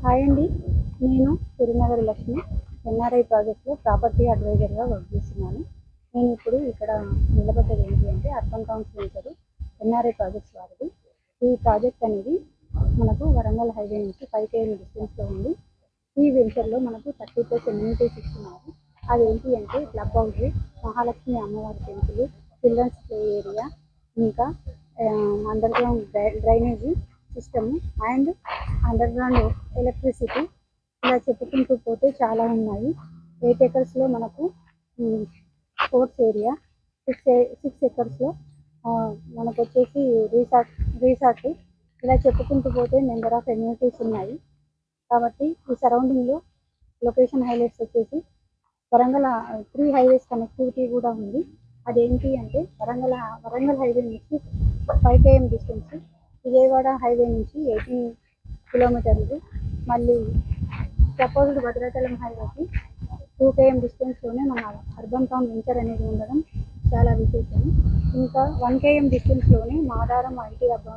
Hi అండి, నేను Tirunagari Lakshmi NRI ప్రాజెక్ట్లో ప్రాపర్టీ అడ్వైజర్గా వర్క్ చేస్తున్నాను. నేను ఇప్పుడు ఇక్కడ నిలబడ్డది ఏంటి అంటే urban towns venture NRI projects వారిది. ఈ ప్రాజెక్ట్ అనేది మనకు వరంగల్ హైవే నుంచి 5 km డిస్టెన్స్లో ఉంది. ఈ వెంచర్లో మనకు 30+ ఎమ్యూనిటీస్ ఇస్తున్నారు. అది ఏంటి అంటే క్లబ్ హౌస్, మహాలక్ష్మి అమ్మవారి టెంపుల్, చిల్డ్రన్స్ ప్లే ఏరియా, ఇంకా under ground drainage system and under ground electricity, ఇలా చెప్పుకుంటూ పోతే చాలా ఉన్నాయి. 8 acresలో మనకు స్పోర్ట్స్ ఏరియా, 6 acresలో మనకు వచ్చేసి రీసార్ట్, ఇలా చెప్పుకుంటూ పోతే నెంబర్ ఆఫ్ ఎమ్యూనిటీస్ ఉన్నాయి. కాబట్టి ఈ సరౌండింగ్లో లొకేషన్ హైలైట్స్ వచ్చేసి వరంగల్ 3 highways కనెక్టివిటీ కూడా ఉంది. అదేంటి అంటే వరంగల్ హైవే నుంచి 5 km డిస్టెన్స్, విజయవాడ హైవే నుంచి 18 కిలోమీటర్లు, మళ్ళీ ప్రపోజ్డ్ భద్రాచలం హైవేకి 2 km డిస్టెన్స్లోనే మన అర్బన్ టౌన్ వెంచర్ అనేది ఉండడం చాలా విశేషం. ఇంకా 1 km డిస్టెన్స్లోనే మాదారం ఐటీ హబ్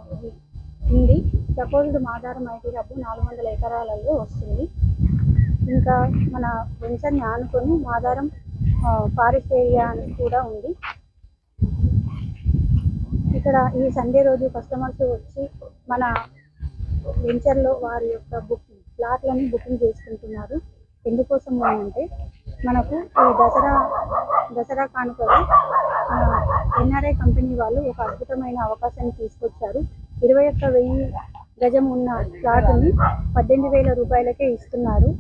ఉంది. ప్రపోజ్డ్ మాదారం ఐటీ హబ్ 400 ఎకరాలలో వస్తుంది. ఇంకా మన వెంచర్ని ఆనుకొని మాదారం ఫారెస్ట్ ఏరియా అని కూడా ఉంది. ఇక్కడ ఈ సండే రోజు కస్టమర్స్ వచ్చి మన వెంచర్లో వారి యొక్క ప్లాట్లని బుకింగ్ చేసుకుంటున్నారు. ఎందుకోసం అంటే మనకు ఈ దసరా కానుకలు ఎన్ఆర్ఐ కంపెనీ వాళ్ళు ఒక అద్భుతమైన అవకాశాన్ని తీసుకొచ్చారు. 21,000 గజం ఉన్న ప్లాట్ని 18,000 రూపాయలకే ఇస్తున్నారు.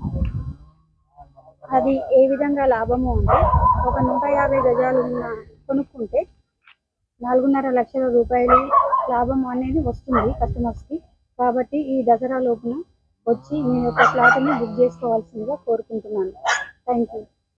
అది ఏ విధంగా లాభము అంటే ఒక 150 గజాలు కొనుక్కుంటే 4.5 లక్షల రూపాయలు లాభం అనేది వస్తుంది కస్టమర్స్కి. కాబట్టి ఈ దసరా లోపున వచ్చి మీ యొక్క ప్లాట్ని బుక్ చేసుకోవాల్సిందిగా కోరుకుంటున్నాను. Thank you.